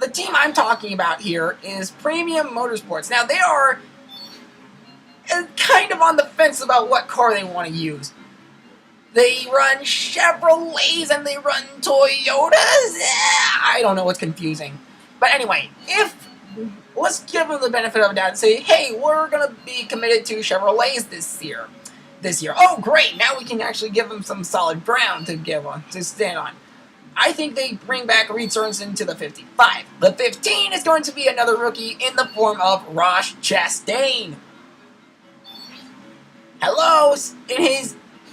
team I'm talking about here is Premium Motorsports. Now, they are kind of on the fence about what car they want to use. They run Chevrolets and they run Toyotas? I don't know, it's confusing. But anyway, let's give them the benefit of the doubt and say, hey, we're going to be committed to Chevrolets this year. Oh, great, now we can actually give them some solid ground to stand on. I think they bring back Reed Sorensen to the 55. The 15 is going to be another rookie in the form of Roush Chastain. Hello,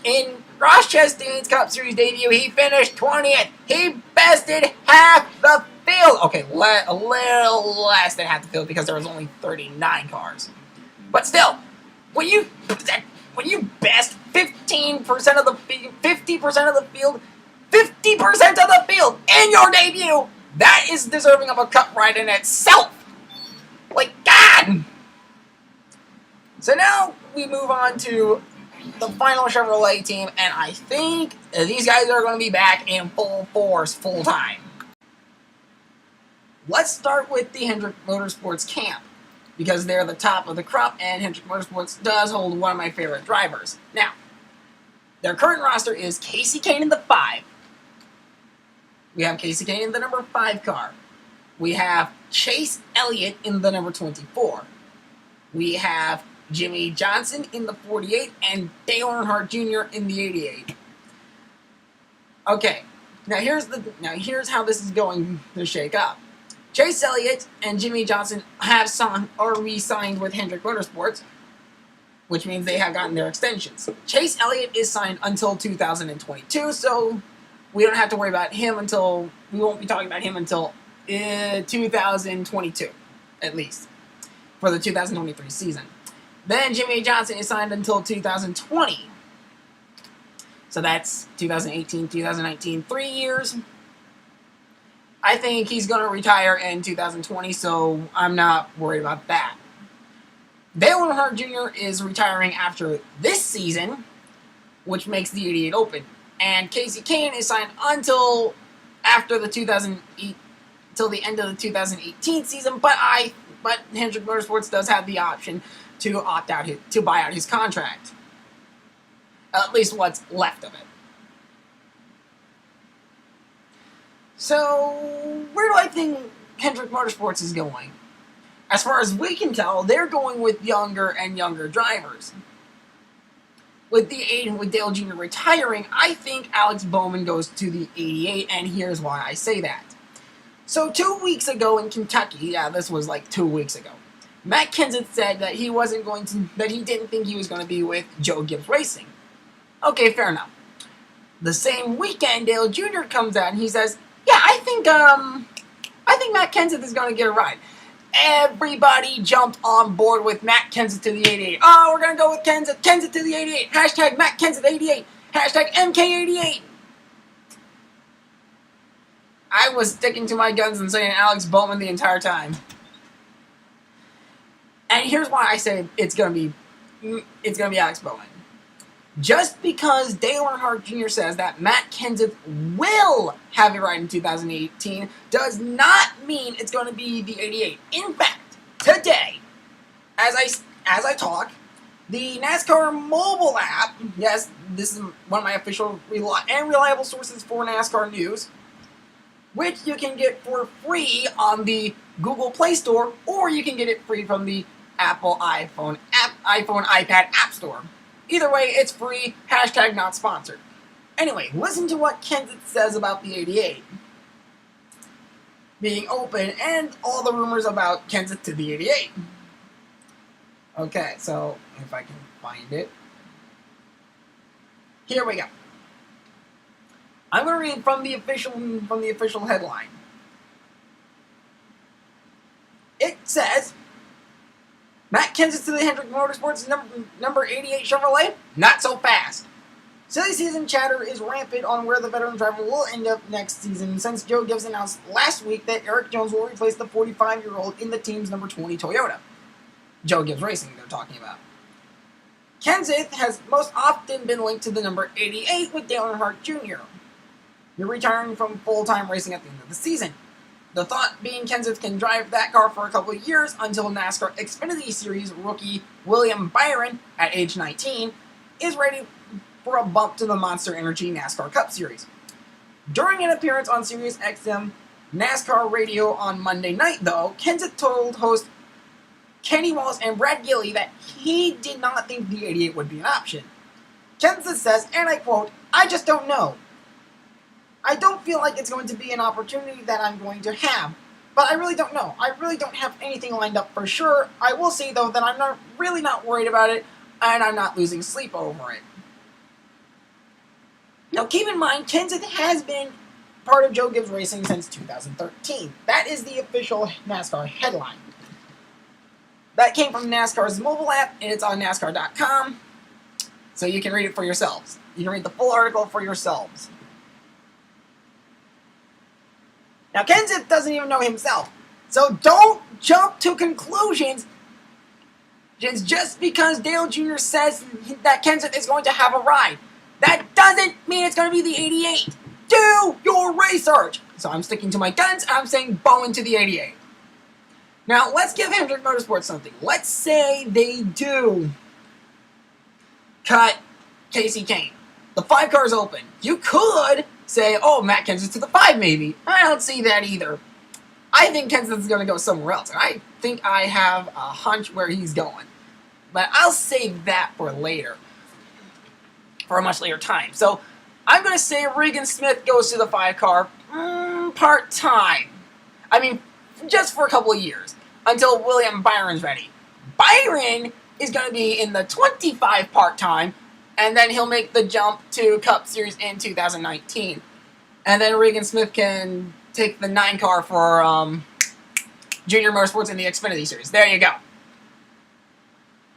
in Roush Chastain's Cup Series debut, he finished 20th. He bested half the field. Okay, a little less than half the field because there was only 39 cars. But still, when you best 50% of the field, 50% of the field in your debut, that is deserving of a cup ride in itself. Like, God! So now we move on to the final Chevrolet team, and I think these guys are going to be back in full force, full time. Let's start with the Hendrick Motorsports camp, because they're the top of the crop, and Hendrick Motorsports does hold one of my favorite drivers. Now, their current roster is Kasey Kahne in the 5. We have Kasey Kahne in the number 5 car. We have Chase Elliott in the number 24. We have Jimmie Johnson in the 48 and Dale Earnhardt Jr. in the 88. Okay, now here's how this is going to shake up. Chase Elliott and Jimmie Johnson are re-signed with Hendrick Motorsports, which means they have gotten their extensions. Chase Elliott is signed until 2022, so we don't have to worry about him we won't be talking about him until 2022, at least, for the 2023 season. Then Jimmie Johnson is signed until 2020. So that's 2018, 2019, 3 years. I think he's going to retire in 2020, so I'm not worried about that. Dale Earnhardt Jr. is retiring after this season, which makes the 88 open. And Kasey Kahne is signed until after the till the end of the 2018 season, but Hendrick Motorsports does have the option to to buy out his contract. At least what's left of it. So, where do I think Hendrick Motorsports is going? As far as we can tell, they're going with younger and younger drivers. With Dale Jr. retiring, I think Alex Bowman goes to the 88, and here's why I say that. So 2 weeks ago in Kentucky, this was like 2 weeks ago, Matt Kenseth said that he didn't think he was going to be with Joe Gibbs Racing. Okay, fair enough. The same weekend, Dale Jr. comes out and he says, yeah, I think Matt Kenseth is going to get a ride. Everybody jumped on board with Matt Kenseth to the 88. Oh, we're going to go with Kenseth to the 88. Hashtag Matt Kenseth 88. Hashtag MK88. I was sticking to my guns and saying Alex Bowman the entire time. And here's why I say it's gonna be Alex Bowman. Just because Dale Earnhardt Jr. says that Matt Kenseth will have a ride in 2018 does not mean it's going to be the 88. In fact, today, as I talk, the NASCAR mobile app, yes, this is one of my official and reliable sources for NASCAR news, which you can get for free on the Google Play Store, or you can get it free from the Apple iPhone, iPad App Store. Either way, it's free, hashtag not sponsored. Anyway, listen to what Kenseth says about the 88 being open and all the rumors about Kenseth to the 88. Okay, so if I can find it. Here we go. I'm going to read from the official headline. It says, Matt Kenseth to the Hendrick Motorsports number 88 Chevrolet? Not so fast. Silly season chatter is rampant on where the veteran driver will end up next season, since Joe Gibbs announced last week that Eric Jones will replace the 45-year-old in the team's number 20 Toyota. Joe Gibbs Racing, they're talking about. Kenseth has most often been linked to the number 88 with Dale Earnhardt Jr. You're retiring from full-time racing at the end of the season. The thought being Kenseth can drive that car for a couple of years until NASCAR Xfinity Series rookie William Byron, at age 19, is ready for a bump to the Monster Energy NASCAR Cup Series. During an appearance on Sirius XM NASCAR Radio on Monday night, though, Kenseth told host Kenny Wallace and Brad Gilley that he did not think the 88 would be an option. Kenseth says, and I quote, "I just don't know. I don't feel like it's going to be an opportunity that I'm going to have, but I really don't know. I really don't have anything lined up for sure. I will say, though, that I'm really not worried about it, and I'm not losing sleep over it." Now, keep in mind, Kenseth has been part of Joe Gibbs Racing since 2013. That is the official NASCAR headline. That came from NASCAR's mobile app, and it's on NASCAR.com, so you can read it for yourselves. You can read the full article for yourselves. Now, Kenseth doesn't even know himself, so don't jump to conclusions just because Dale Jr. says that Kenseth is going to have a ride. That doesn't mean it's going to be the 88. Do your research. So I'm sticking to my guns. I'm saying Baldwin to the 88. Now, let's give Hendrick Motorsports something. Let's say they do cut Kasey Kahne. The 5 car's open. You could say, oh, Matt Kenseth to the 5 maybe. I don't see that either. I think Kenseth's going to go somewhere else. I think I have a hunch where he's going. But I'll save that for later. For a much later time. So, I'm going to say Regan Smith goes to the 5 car part-time. I mean, just for a couple of years. Until William Byron's ready. Byron is going to be in the 25 part-time, and then he'll make the jump to Cup Series in 2019. And then Regan Smith can take the 9 car for Junior Motorsports in the Xfinity Series. There you go.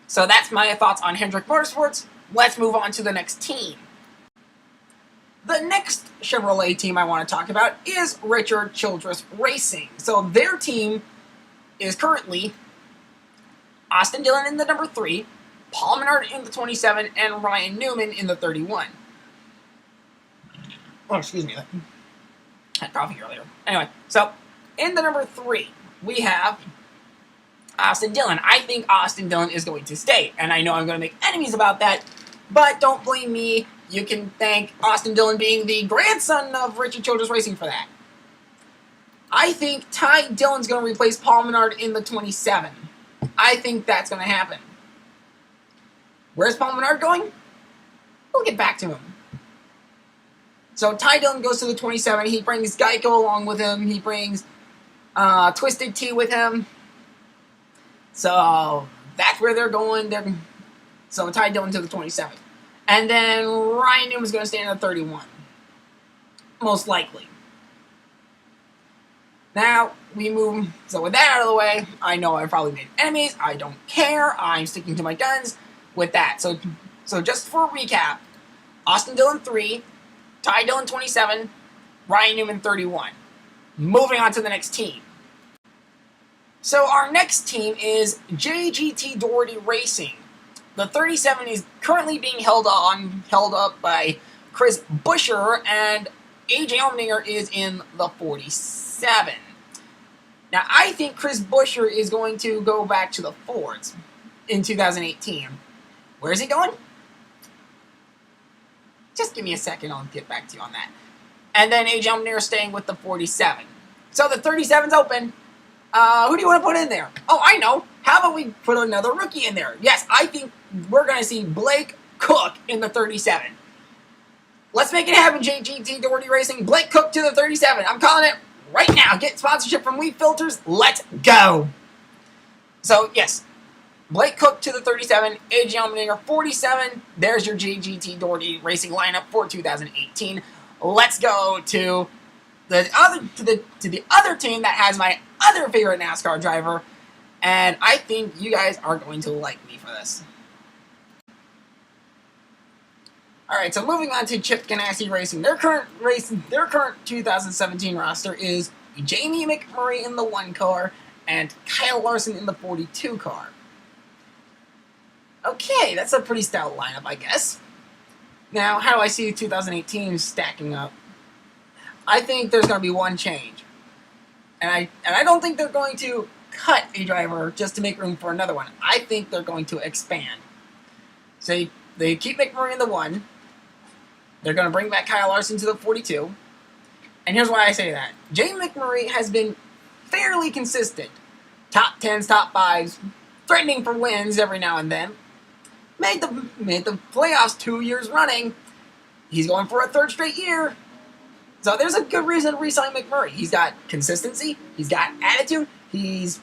So that's my thoughts on Hendrick Motorsports. Let's move on to the next team. The next Chevrolet team I want to talk about is Richard Childress Racing. So their team is currently Austin Dillon in the number 3, Paul Menard in the 27, and Ryan Newman in the 31. Oh, excuse me. I had coffee earlier. Anyway, so in the number 3, we have Austin Dillon. I think Austin Dillon is going to stay, and I know I'm going to make enemies about that, but don't blame me. You can thank Austin Dillon being the grandson of Richard Childress Racing for that. I think Ty Dillon's going to replace Paul Menard in the 27. I think that's going to happen. Where's Paul Menard going? We'll get back to him. So Ty Dillon goes to the 27. He brings Geico along with him. He brings Twisted Tea with him. So that's where they're going. So Ty Dillon to the 27. And then Ryan Newman's going to stay in the 31. Most likely. Now, we move. So with that out of the way, I know I've probably made enemies. I don't care. I'm sticking to my guns with that. So just for a recap, Austin Dillon 3, Ty Dillon 27, Ryan Newman 31. Moving on to the next team. So our next team is JTG Daugherty Racing. The 37 is currently being held up by Chris Buescher, and AJ Allmendinger is in the 47. Now, I think Chris Buescher is going to go back to the Fords in 2018. Where is he going? Just give me a second, I'll get back to you on that. And then AJ Allmendinger is staying with the 47. So the 37's open. Who do you want to put in there? Oh, I know. How about we put another rookie in there? Yes, I think we're going to see Blake Cook in the 37. Let's make it happen, JTG Daugherty Racing. Blake Cook to the 37. I'm calling it right now. Get sponsorship from Weed Filters. Let's go. So, yes, Blake Cook to the 37. AJ Allmendinger 47. There's your JTG Daugherty Racing lineup for 2018. Let's go to the other team that has my other favorite NASCAR driver, and I think you guys are going to like me for this. Alright, so moving on to Chip Ganassi Racing. Their current 2017 roster is Jamie McMurray in the 1 car and Kyle Larson in the 42 car. Okay, that's a pretty stout lineup, I guess. Now, how do I see 2018 stacking up? I think there's going to be one change. And I don't think they're going to cut a driver just to make room for another one. I think they're going to expand. So they keep McMurray in the 1. They're going to bring back Kyle Larson to the 42. And here's why I say that. Jay McMurray has been fairly consistent. Top 10s, top 5s, threatening for wins every now and then. Made the playoffs 2 years running. He's going for a 3rd straight year. So there's a good reason to re-sign McMurray. He's got consistency. He's got attitude. He's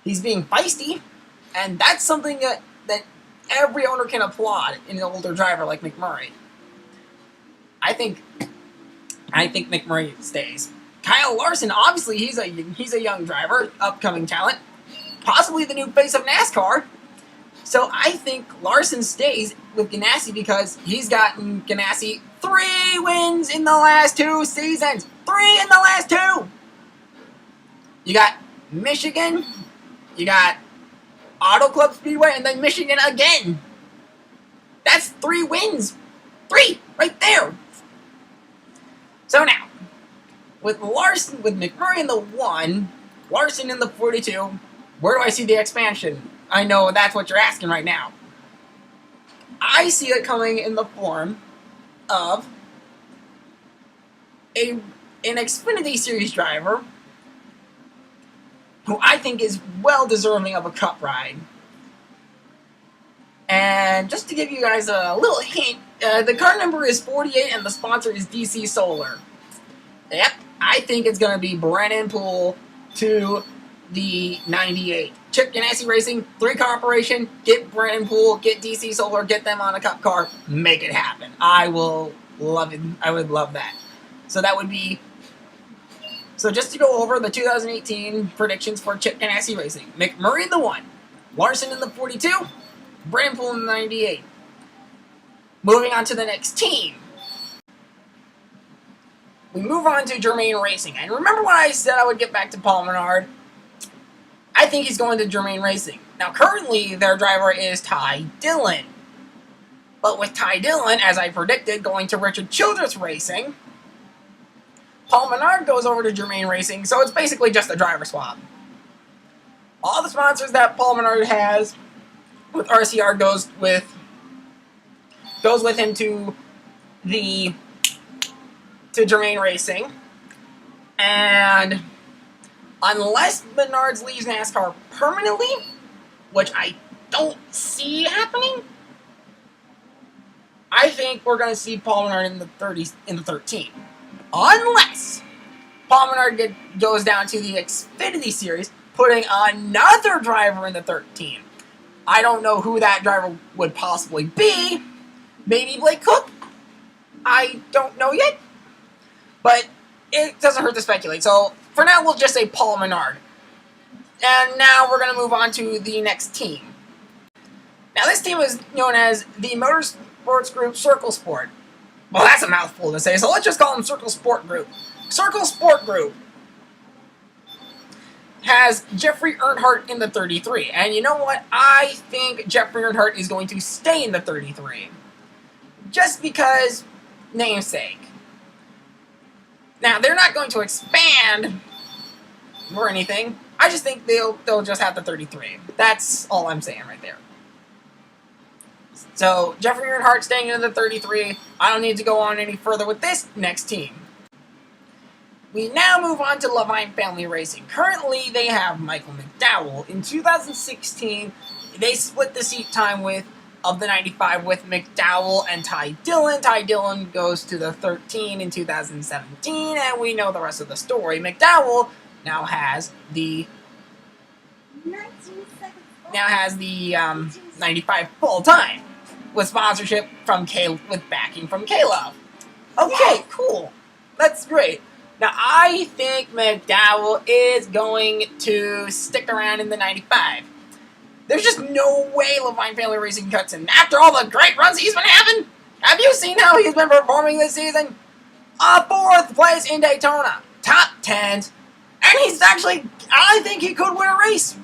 being feisty. And that's something that every owner can applaud in an older driver like McMurray. I think McMurray stays. Kyle Larson, obviously, he's a young driver, upcoming talent, possibly the new face of NASCAR. So I think Larson stays with Ganassi because he's gotten Ganassi 3 wins in the last 2 seasons. 3 in the last 2. You got Michigan, you got Auto Club Speedway, and then Michigan again. That's 3 wins. 3 right there. So now, with McMurray in the 1, Larson in the 42, where do I see the expansion? I know that's what you're asking right now. I see it coming in the form of an Xfinity Series driver who I think is well deserving of a Cup ride. And just to give you guys a little hint, the car number is 48 and the sponsor is DC Solar. Yep, I think it's going to be Brennan Poole to the 98. Chip Ganassi Racing, 3-car operation, get Brennan Poole, get DC Solar, get them on a Cup car, make it happen. I will love it. I would love that. So that would be... So just to go over the 2018 predictions for Chip Ganassi Racing. McMurray in the 1, Larson in the 42, Brennan Poole in the 98. Moving on to the next team. We move on to Germain Racing. And remember when I said I would get back to Paul Menard? I think he's going to Germain Racing. Now, currently, their driver is Ty Dillon. But with Ty Dillon, as I predicted, going to Richard Childress Racing, Paul Menard goes over to Germain Racing, so it's basically just a driver swap. All the sponsors that Paul Menard has with RCR goes with him to Germain Racing. And unless Menards leaves NASCAR permanently, which I don't see happening, I think we're going to see Paul Menard in the 13. Unless Paul Menard goes down to the Xfinity Series, putting another driver in the 13. I don't know who that driver would possibly be. Maybe Blake Cook? I don't know yet. But it doesn't hurt to speculate. So for now, we'll just say Paul Menard. And now we're going to move on to the next team. Now this team is known as the Motorsports Group Circle Sport. Well, that's a mouthful to say, so let's just call them Circle Sport Group. Circle Sport Group has Jeffrey Earnhardt in the 33. And you know what? I think Jeffrey Earnhardt is going to stay in the 33. Just because namesake. Now, they're not going to expand or anything. I just think they'll just have the 33. That's all I'm saying right there. So, Jeffrey Earnhardt staying in the 33. I don't need to go on any further with this next team. We now move on to Levine Family Racing. Currently, they have Michael McDowell. In 2016, they split the seat time of the 95 with McDowell and Ty Dillon. Ty Dillon goes to the 13 in 2017, and we know the rest of the story. McDowell now has the 95 full time with sponsorship from with backing from K-Love. Okay, cool. That's great. Now, I think McDowell is going to stick around in the 95. There's just no way Levine Family Racing cuts him. After all the great runs he's been having, have you seen how he's been performing this season? A 4th place in Daytona, top 10s, and he's actually, I think he could win a race.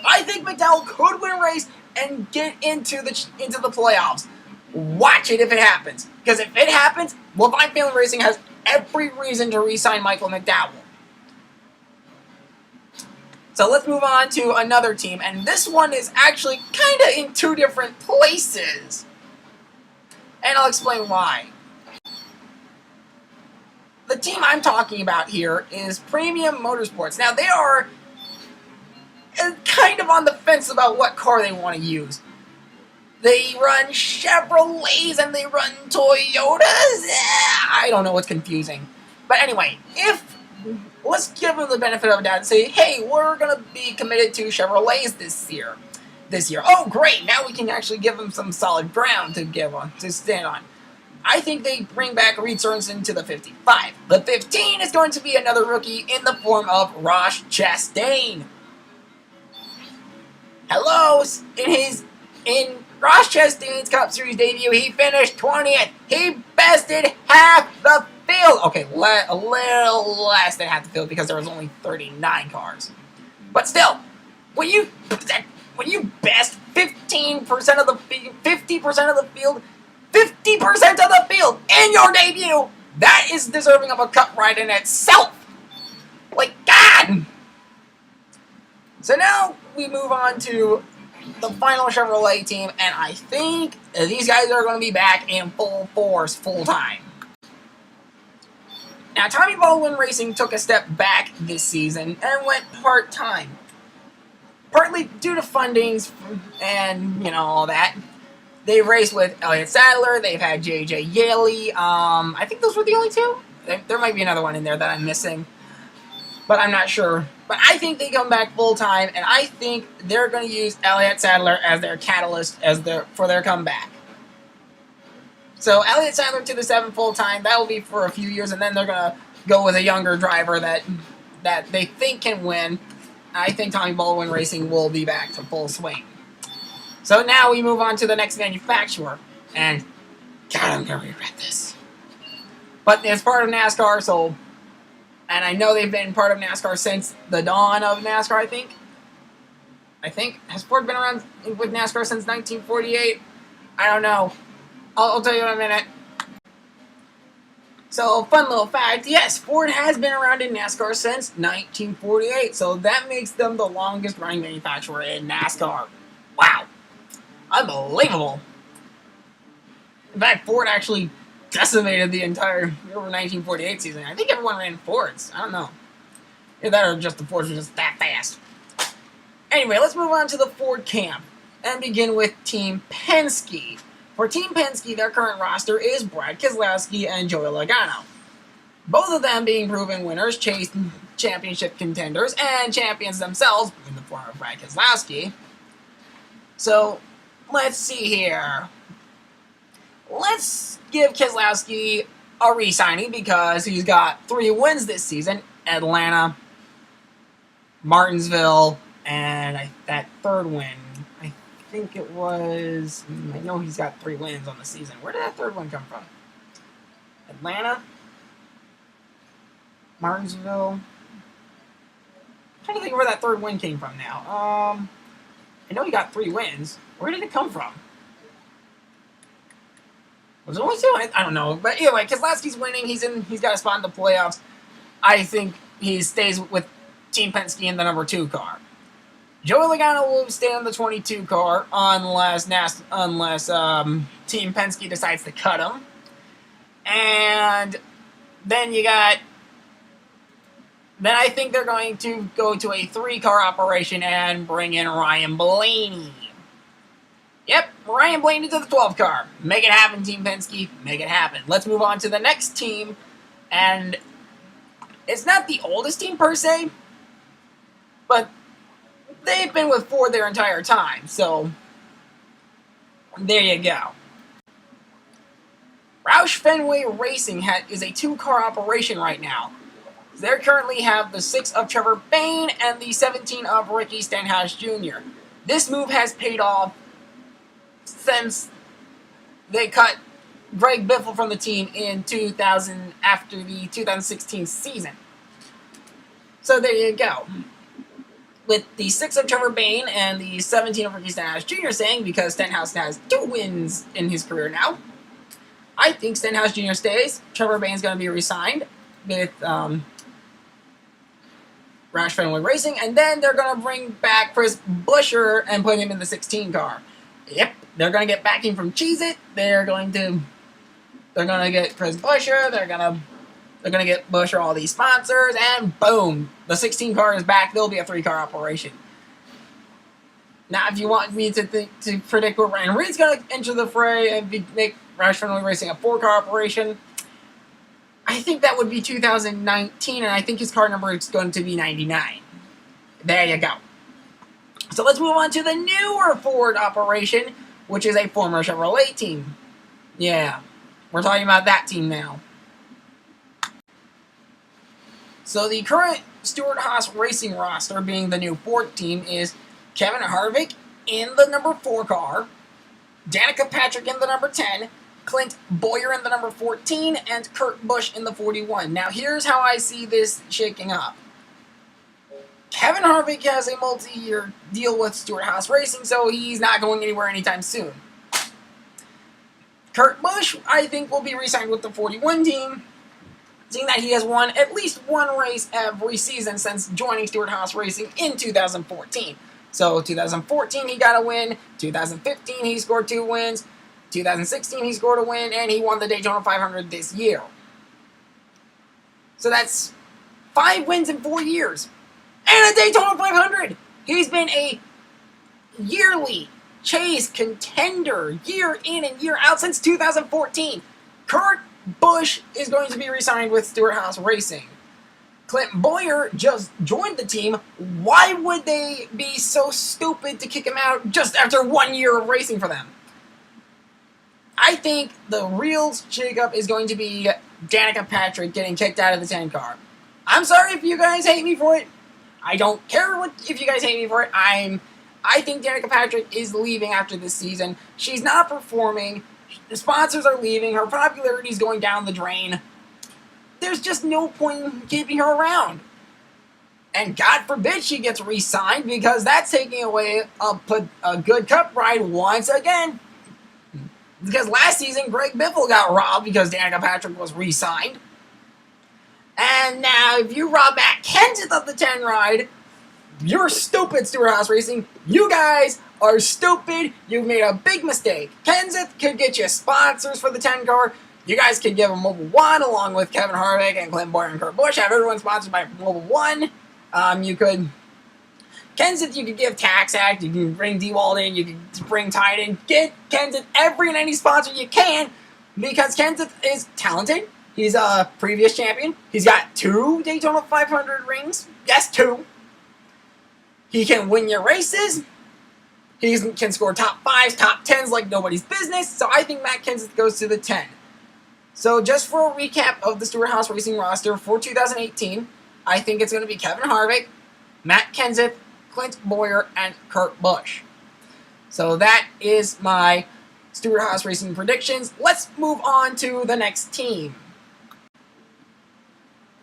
I think McDowell could win a race and get into the playoffs. Watch it if it happens. Because if it happens, Levine Family Racing has every reason to re-sign Michael McDowell. So let's move on to another team, and this one is actually kind of in two different places. And I'll explain why. The team I'm talking about here is Premium Motorsports. Now, they are kind of on the fence about what car they want to use. They run Chevrolets and they run Toyotas? I don't know, it's confusing. But anyway, let's give them the benefit of the doubt and say, hey, we're going to be committed to Chevrolets this year. Oh, great, now we can actually give them some solid ground to stand on. I think they bring back Reed Sorensen to the 55. The 15 is going to be another rookie in the form of Roush Chastain. Hello, in Roush Chastain's Cup Series debut, he finished 20th. He bested half the field. Okay, a little less than half the field because there was only 39 cars. But still, when you best 50% of the field, 50% of the field in your debut, that is deserving of a cup ride in itself. Like, God! So now we move on to the final Chevrolet team, and I think these guys are going to be back in full force, full time. Now, Tommy Baldwin Racing took a step back this season and went part-time. Partly due to fundings and, all that. They've raced with Elliott Sadler, they've had J.J. Yaley, I think those were the only two? There might be another one in there that I'm missing, but I'm not sure. But I think they come back full-time, and I think they're going to use Elliott Sadler as their catalyst for their comeback. So Elliott Sadler to the 7 full-time, that will be for a few years, and then they're going to go with a younger driver that they think can win. I think Tommy Baldwin Racing will be back to full swing. So now we move on to the next manufacturer, and God, I'm going to regret this. But it's part of NASCAR, and I know they've been part of NASCAR since the dawn of NASCAR, I think. Has Ford been around with NASCAR since 1948? I don't know. I'll tell you in a minute. So, fun little fact, yes, Ford has been around in NASCAR since 1948, so that makes them the longest running manufacturer in NASCAR. Wow. Unbelievable. In fact, Ford actually decimated the entire 1948 season. I think everyone ran Fords. I don't know. Either that or just the Fords were just that fast. Anyway, let's move on to the Ford camp and begin with Team Penske. For Team Penske, their current roster is Brad Keselowski and Joey Logano. Both of them being proven winners, chase championship contenders, and champions themselves in the form of Brad Keselowski. So, let's see here. Let's give Keselowski a re-signing because he's got 3 wins this season. Atlanta, Martinsville, and that third win. I think it was... I know he's got 3 wins on the season. Where did that third one come from? Atlanta? Martinsville? I'm trying to think where that third win came from now. I know he got 3 wins. Where did it come from? Was it only 2? I don't know. But anyway, Keselowski's winning. He's got a spot in the playoffs. I think he stays with Team Penske in the number 2 car. Joey Logano will stay on the 22 car unless Team Penske decides to cut him. And then then I think they're going to go to a 3-car operation and bring in Ryan Blaney. Yep, Ryan Blaney to the 12 car. Make it happen, Team Penske. Make it happen. Let's move on to the next team. And it's not the oldest team per se, but they've been with Ford their entire time. So, there you go. Roush Fenway Racing is a 2-car operation right now. They currently have the 6 of Trevor Bayne and the 17 of Ricky Stenhouse Jr. This move has paid off since they cut Greg Biffle from the team in 2000 after the 2016 season. So there you go. With the 6 of Trevor Bayne and the 17 of Ricky Stenhouse Jr. saying, because Stenhouse has 2 wins in his career now, I think Stenhouse Jr. stays. Trevor Bayne's going to be re-signed with Roush Fenway Racing, and then they're going to bring back Chris Buescher and put him in the 16 car. Yep, they're going to get backing from Cheez-It. They're going to get Chris Buescher. They're going to get Buescher all these sponsors, and boom, the 16 car is back. There'll be a 3-car operation. Now, if you want me to predict where Ryan Reed's going to enter the fray and make Roush Fenway Racing a 4-car operation, I think that would be 2019, and I think his car number is going to be 99. There you go. So let's move on to the newer Ford operation, which is a former Chevrolet team. Yeah, we're talking about that team now. So the current Stewart-Haas Racing roster, being the new Ford team, is Kevin Harvick in the number 4 car, Danica Patrick in the number 10, Clint Bowyer in the number 14, and Kurt Busch in the 41. Now, here's how I see this shaking up. Kevin Harvick has a multi-year deal with Stewart-Haas Racing, so he's not going anywhere anytime soon. Kurt Busch, I think, will be re-signed with the 41 team, seeing that he has won at least one race every season since joining Stewart-Haas Racing in 2014. So 2014 he got a win, 2015 he scored 2 wins, 2016 he scored a win, and he won the Daytona 500 this year. So that's 5 wins in 4 years. And a Daytona 500! He's been a yearly chase contender year in and year out since 2014. Kurt Busch is going to be re-signed with Stewart-Haas Racing. Clint Bowyer just joined the team. Why would they be so stupid to kick him out just after 1 year of racing for them? I think the real shakeup is going to be Danica Patrick getting kicked out of the 10 car. I'm sorry if you guys hate me for it. I don't care if you guys hate me for it. I think Danica Patrick is leaving after this season. She's not performing. The sponsors are leaving. Her popularity is going down the drain. There's just no point in keeping her around. And God forbid she gets re-signed, because that's taking away a good cup ride once again. Because last season, Greg Biffle got robbed because Danica Patrick was re-signed. And now, if you rob Matt Kenseth of the 10 ride, you're stupid, Stewart-Haas Racing. You guys are stupid. You've made a big mistake. Kenseth could get you sponsors for the 10 car. You guys could give them Mobile One along with Kevin Harvick and Clint Bowyer and Kurt Busch. Have everyone sponsored by Mobile One. Kenseth, you could give Tax Act. You can bring D-Wald in. You can bring Tide in. Get Kenseth every and any sponsor you can, because Kenseth is talented. He's a previous champion. He's got 2 Daytona 500 rings. Yes, 2. He can win your races. He can score top 5s, top 10s like nobody's business. So I think Matt Kenseth goes to the 10. So just for a recap of the Stewart-Haas Racing roster for 2018, I think it's going to be Kevin Harvick, Matt Kenseth, Clint Bowyer, and Kurt Busch. So that is my Stewart-Haas Racing predictions. Let's move on to the next team.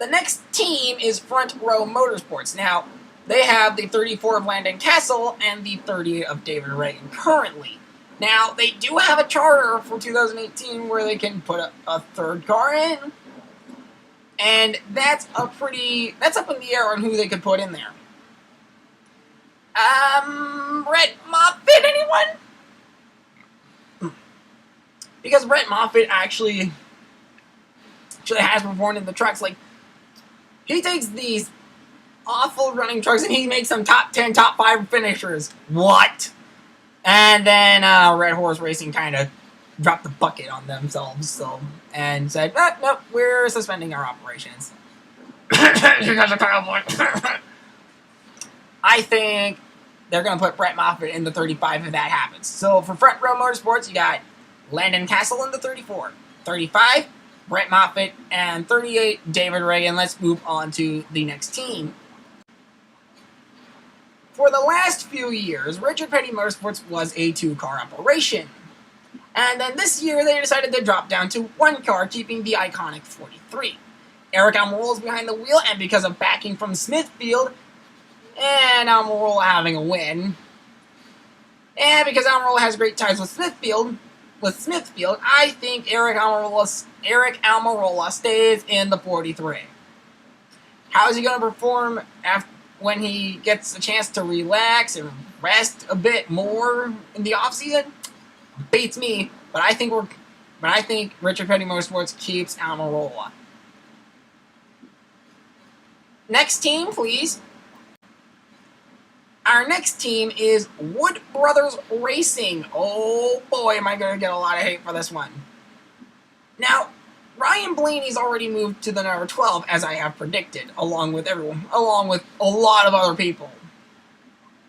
The next team is Front Row Motorsports. Now, they have the 34 of Landon Castle and the 30 of David Reagan currently. Now, they do have a charter for 2018 where they can put a 3rd car in. And that's up in the air on who they could put in there. Brett Moffitt, anyone? Because Brett Moffitt actually has performed in the trucks. Like, he takes these awful running trucks and he makes them top 10, top 5 finishers. What? And then Red Horse Racing kind of dropped the bucket on themselves, and said, "No, we're suspending our operations." Because of Cowboy. I think they're going to put Brett Moffitt in the 35 if that happens. So for Front Row Motorsports, you got Landon Castle in the 34. 35, Brett Moffitt, and 38, David Reagan. Let's move on to the next team. For the last few years, Richard Petty Motorsports was a 2-car operation. And then this year, they decided to drop down to 1 car, keeping the iconic 43. Eric Almirola is behind the wheel, and because of backing from Smithfield, and Almirola having a win, and because Almirola has great ties with Smithfield, I think Eric Almirola stays in the 43. How is he going to perform when he gets a chance to relax and rest a bit more in the offseason, beats me. But I think Richard Petty Motorsports keeps Almirola. Next team, please. Our next team is Wood Brothers Racing. Oh boy, am I going to get a lot of hate for this one. Now, Ryan Blaney's already moved to the number 12, as I have predicted, along with a lot of other people.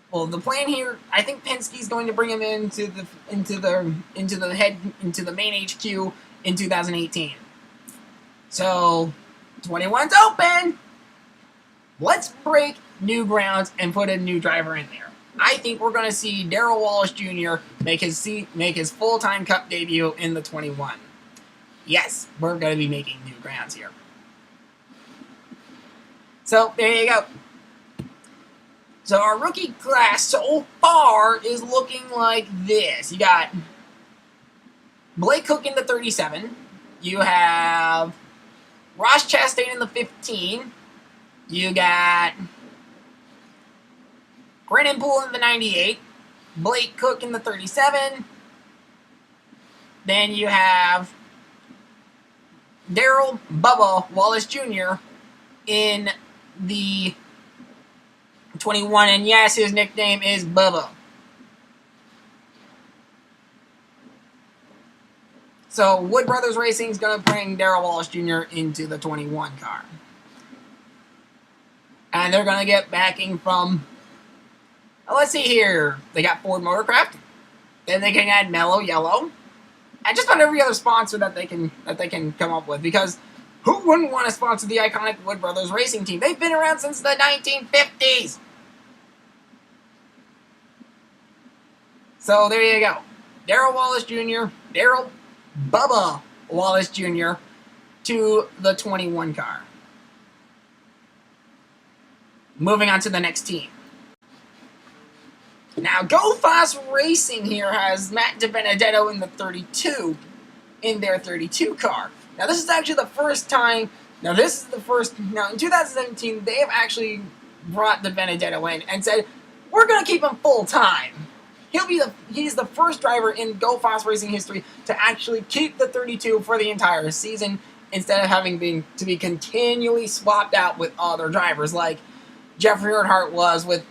Well, the plan here, I think Penske's going to bring him into the main HQ in 2018. So, 21's open. Let's break new grounds and put a new driver in there. I think we're going to see Darrell Wallace Jr. make his full-time Cup debut in the 21. Yes, we're going to be making new grounds here. So, there you go. So, our rookie class so far is looking like this. You got Blake Cook in the 37. You have Ross Chastain in the 15. You got Brennan Poole in the 98. Blake Cook in the 37. Then you have Darrell Bubba Wallace Jr. in the 21, and yes, his nickname is Bubba. So, Wood Brothers Racing is going to bring Darrell Wallace Jr. into the 21 car. And they're going to get backing from, let's see here, they got Ford Motorcraft, then they can add Mellow Yellow, and just about every other sponsor that they can come up with, because who wouldn't want to sponsor the iconic Wood Brothers Racing team? They've been around since the 1950s. So there you go. Darrell Wallace Jr., Darrell Bubba Wallace Jr. to the 21 car. Moving on to the next team. Now, Go Fas Racing here has Matt DiBenedetto in the 32, in their 32 car. Now, this is actually the first time, now in 2017, they have actually brought DiBenedetto in and said, we're going to keep him full-time. He's the first driver in Go Fas Racing history to actually keep the 32 for the entire season, instead of having to be continually swapped out with other drivers like Jeffrey Earnhardt was with,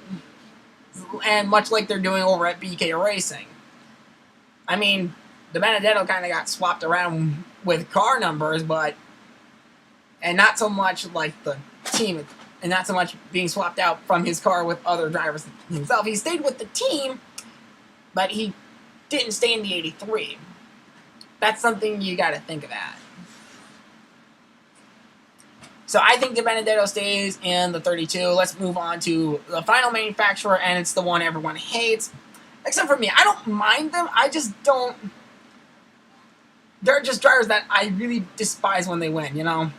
and much like they're doing over at BK Racing. I mean, DiBenedetto kind of got swapped around with car numbers, and not so much like the team, and not so much being swapped out from his car with other drivers himself. He stayed with the team, but he didn't stay in the 83. That's something you got to think of that. So I think DiBenedetto stays in the 32. Let's move on to the final manufacturer, and it's the one everyone hates. Except for me. I don't mind them. I just don't... They're just drivers that I really despise when they win, you know?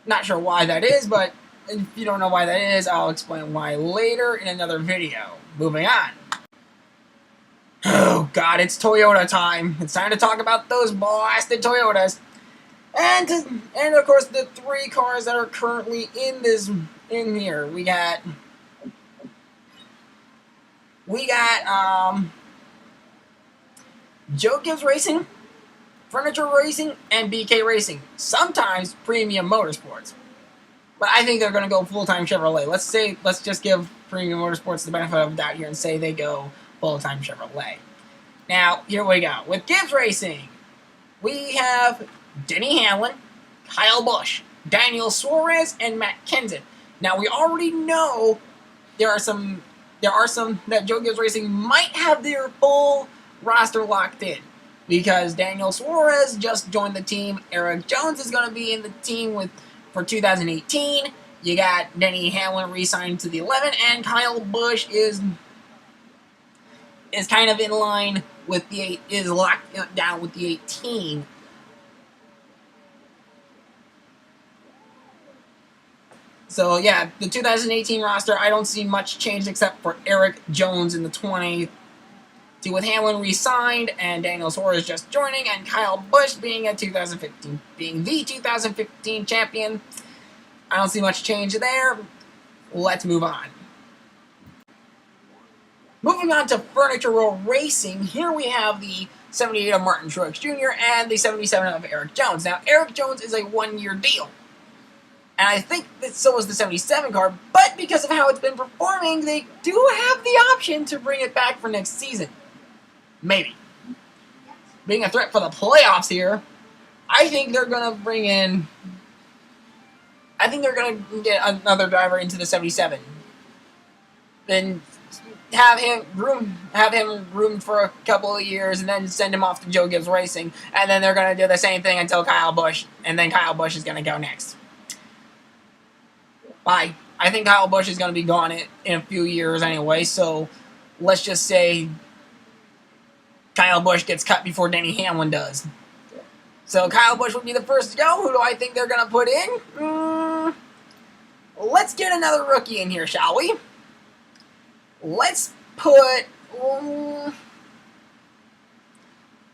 Not sure why that is, but if you don't know why that is, I'll explain why later in another video. Moving on. Oh, God, it's Toyota time. It's time to talk about those blasted Toyotas. And of course, the three cars that are currently in here. We got Joe Gibbs Racing, Furniture Racing, and BK Racing. Sometimes Premium Motorsports. But I think they're going to go full-time Chevrolet. Let's just give Premium Motorsports the benefit of the doubt here and say they go full-time Chevrolet. Now, here we go. With Gibbs Racing, we have Denny Hamlin, Kyle Busch, Daniel Suarez, and Matt Kenseth. Now, we already know there are some that Joe Gibbs Racing might have their full roster locked in, because Daniel Suarez just joined the team. Eric Jones is going to be in the team for 2018. You got Denny Hamlin re-signed to the 11, and Kyle Busch is kind of in line with is locked down with the 18. So yeah, the 2018 roster, I don't see much change except for Eric Jones in the 20. With Hamlin re-signed and Daniel Suarez just joining, and Kyle Busch being the 2015 champion, I don't see much change there. let's move on. Moving on to Furniture Row Racing, here we have the 78 of Martin Truex Jr. and the 77 of Eric Jones. Now, Eric Jones is a one-year deal. And I think that so is the 77 car, but because of how it's been performing, they do have the option to bring it back for next season. Maybe. Being a threat for the playoffs here, I think they're going to bring in... I think they're going to get another driver into the 77. Then have him groomed for a couple of years, and then send him off to Joe Gibbs Racing, and then they're going to do the same thing until Kyle Busch, and then Kyle Busch is going to go next. Bye. I think Kyle Busch is going to be gone in a few years anyway, so let's just say Kyle Busch gets cut before Denny Hamlin does. So Kyle Busch would be the first to go. Who do I think they're going to put in? Let's get another rookie in here, shall we? Let's put...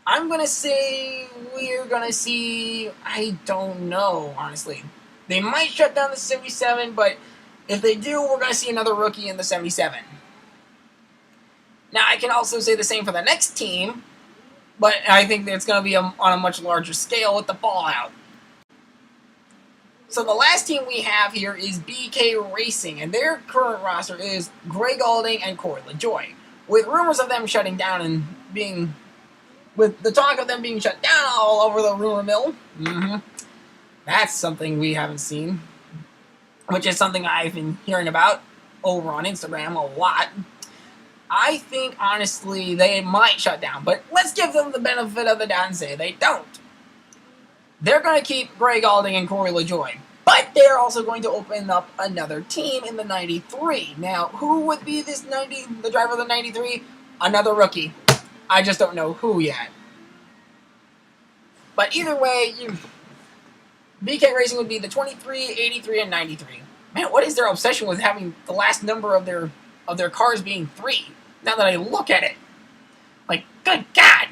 I'm going to say we're going to see... I don't know, honestly. They might shut down the 77, but if they do, we're going to see another rookie in the 77. Now, I can also say the same for the next team, but I think that it's going to be on a much larger scale with the fallout. So the last team we have here is BK Racing, and their current roster is Greg Alding and Corey LaJoie. With rumors of them shutting down and being... with the talk of them being shut down all over the rumor mill, that's something we haven't seen, which is something I've been hearing about over on Instagram a lot. I think, honestly, they might shut down, but let's give them the benefit of the doubt and say they don't. They're going to keep Greg Alding and Corey LaJoie, but they're also going to open up another team in the 93. Now, who would be the driver of the 93? Another rookie. I just don't know who yet. But either way, BK Racing would be the 23, 83, and 93. Man, what is their obsession with having the last number of their cars being 3? Now that I look at it. Like, good God!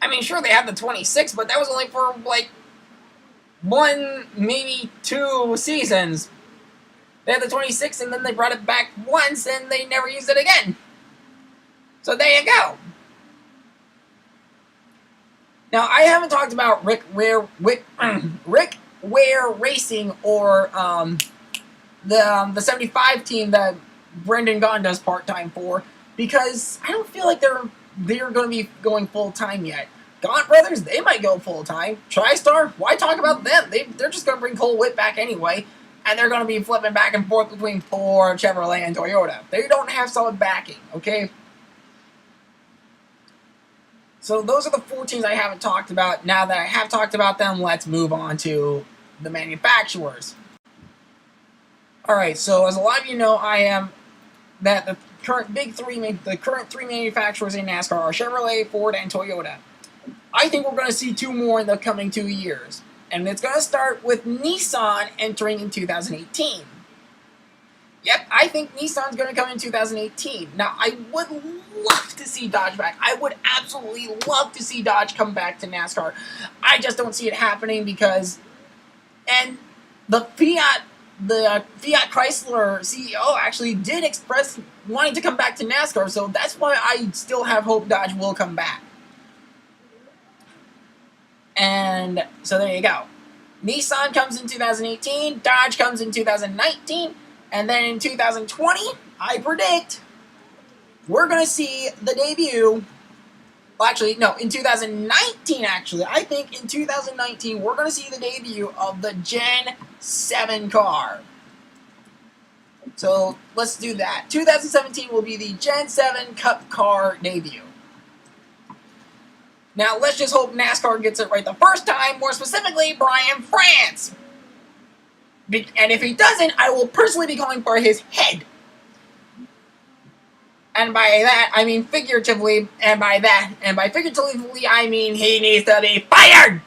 I mean, sure, they had the 26, but that was only for, like, 1, maybe 2 seasons. They had the 26, and then they brought it back once, and they never used it again. So there you go. Now, I haven't talked about Rick Ware Racing or the 75 team that Brendan Gaughan does part-time for, because I don't feel like they're going to be going full-time yet. Gaughan Brothers, they might go full-time. TriStar, why talk about them? They're just going to bring Cole Whitt back anyway, and they're going to be flipping back and forth between Ford, Chevrolet, and Toyota. They don't have solid backing, okay? So those are the 4 teams I haven't talked about. Now that I have talked about them, let's move on to the manufacturers. Alright, so as a lot of you know, the current 3 manufacturers in NASCAR are Chevrolet, Ford, and Toyota. I think we're going to see 2 more in the coming 2 years. And it's going to start with Nissan entering in 2018. Yep, I think Nissan's going to come in 2018. Now, I would love to see Dodge back. I would absolutely love to see Dodge come back to NASCAR. I just don't see it happening because... And the Fiat Chrysler CEO actually did express wanting to come back to NASCAR, so that's why I still have hope Dodge will come back. And so there you go. Nissan comes in 2018, Dodge comes in 2019, and then in 2020, I predict we're going to see the debut. Well, actually, no, in 2019, actually. I think in 2019, we're going to see the debut of the Gen 7 car. So let's do that. 2017 will be the Gen 7 Cup car debut. Now, let's just hope NASCAR gets it right the first time, more specifically, Brian France. And if he doesn't, I will personally be going for his head. And by that, I mean figuratively, and by figuratively, I mean he needs to be fired!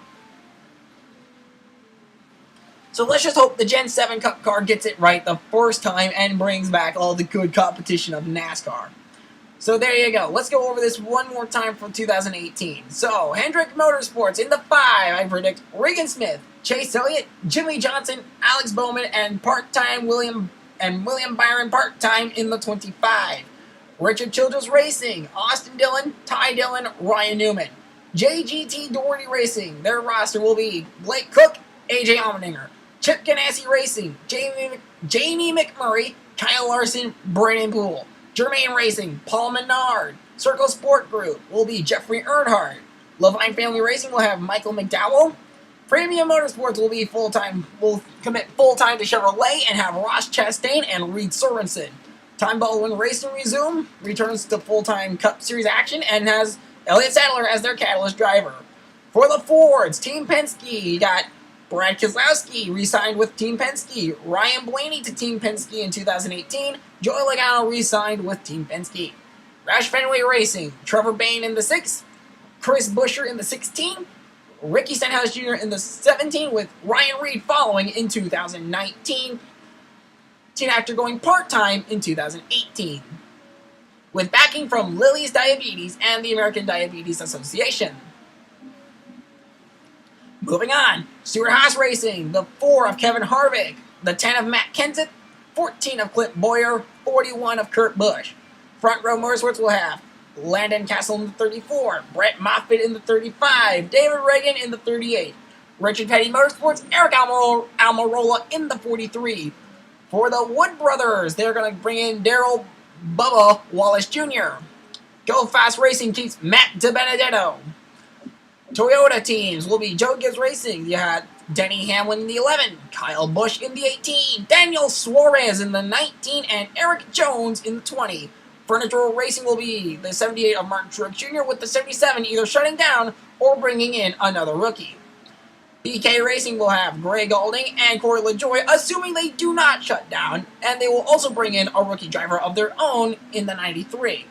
So let's just hope the Gen 7 Cup car gets it right the first time and brings back all the good competition of NASCAR. So there you go. Let's go over this one more time for 2018. So, Hendrick Motorsports in the 5, I predict Regan Smith, Chase Elliott, Jimmy Johnson, Alex Bowman, and part-time William Byron part-time in the 25. Richard Childress Racing, Austin Dillon, Ty Dillon, Ryan Newman. JGT Daugherty Racing, their roster will be Blake Cook, AJ Allmendinger. Chip Ganassi Racing, Jamie McMurray, Kyle Larson, Brandon Poole. Germain Racing, Paul Menard. Circle Sport Group will be Jeffrey Earnhardt. Levine Family Racing will have Michael McDowell. Premium Motorsports will commit full-time to Chevrolet and have Ross Chastain and Reed Sorensen. Time Baldwin Racing returns to full-time Cup Series action and has Elliott Sadler as their catalyst driver. For the Fords, Team Penske, you got Brad Keselowski re-signed with Team Penske, Ryan Blaney to Team Penske in 2018, Joey Logano re-signed with Team Penske. Roush Fenway Racing, Trevor Bayne in the 6, Chris Buescher in the 16, Ricky Stenhouse Jr. in the 17, with Ryan Reed following in 2019, after going part-time in 2018, with backing from Lily's Diabetes and the American Diabetes Association. Moving on, Stewart-Haas Racing, the 4 of Kevin Harvick, the 10 of Matt Kenseth, 14 of Clint Boyer, 41 of Kurt Busch. Front Row Motorsports will have Landon Castle in the 34, Brett Moffitt in the 35, David Reagan in the 38, Richard Petty Motorsports, Eric Almirola in the 43. For the Wood Brothers, they're going to bring in Darrell Bubba Wallace Jr. Go Fas Racing keeps Matt DiBenedetto. Toyota teams will be Joe Gibbs Racing. You had Denny Hamlin in the 11, Kyle Busch in the 18, Daniel Suarez in the 19, and Eric Jones in the 20. Furniture Racing will be the 78 of Martin Truex Jr. with the 77 either shutting down or bringing in another rookie. BK Racing will have Greg Galding and Corey LaJoie, assuming they do not shut down, and they will also bring in a rookie driver of their own in the 93.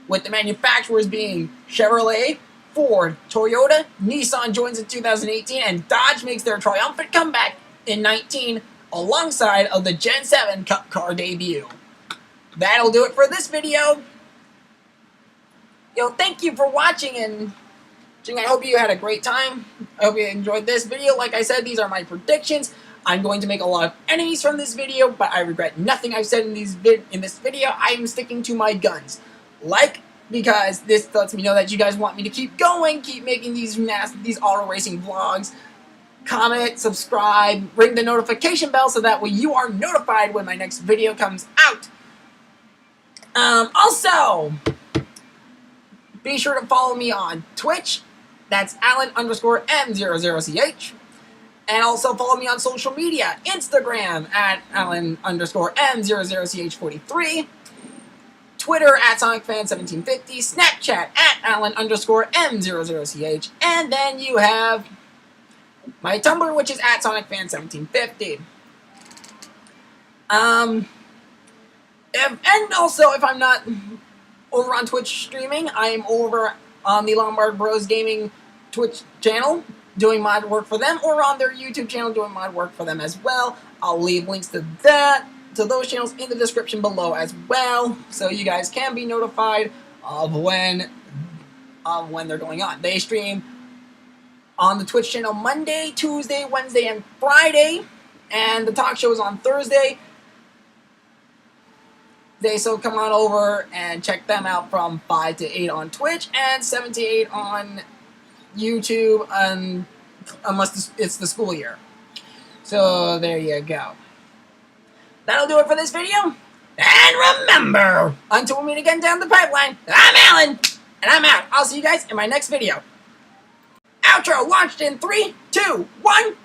With the manufacturers being Chevrolet, Ford, Toyota, Nissan joins in 2018, and Dodge makes their triumphant comeback in 19 alongside of the Gen 7 Cup Car debut. That'll do it for this video. Thank you for watching, and I hope you had a great time. I hope you enjoyed this video. Like I said, these are my predictions. I'm going to make a lot of enemies from this video, but I regret nothing I've said in this video. I am sticking to my guns. Because this lets me know that you guys want me to keep going, keep making these auto racing vlogs. Comment, subscribe, ring the notification bell so that way you are notified when my next video comes out. Also, be sure to follow me on Twitch. That's Alan_M00CH. And also follow me on social media. Instagram at Alan_M00CH43. Twitter at SonicFan1750. Snapchat at Alan_M00CH. And then you have my Tumblr, which is at SonicFan1750. And also, if I'm not over on Twitch streaming, I am over on the Lombard Bros Gaming Twitch channel doing mod work for them, or on their YouTube channel doing mod work for them as well. I'll leave links to those channels in the description below as well, so you guys can be notified of when they're going on. They stream on the Twitch channel Monday, Tuesday, Wednesday, and Friday, and the talk show is on Thursday. So come on over and check them out from 5 to 8 on Twitch and 7 to 8 on YouTube, unless it's the school year. So there you go. That'll do it for this video. And remember, until we meet again down the pipeline, I'm Alan, and I'm out. I'll see you guys in my next video. Outro launched in 3, 2, 1.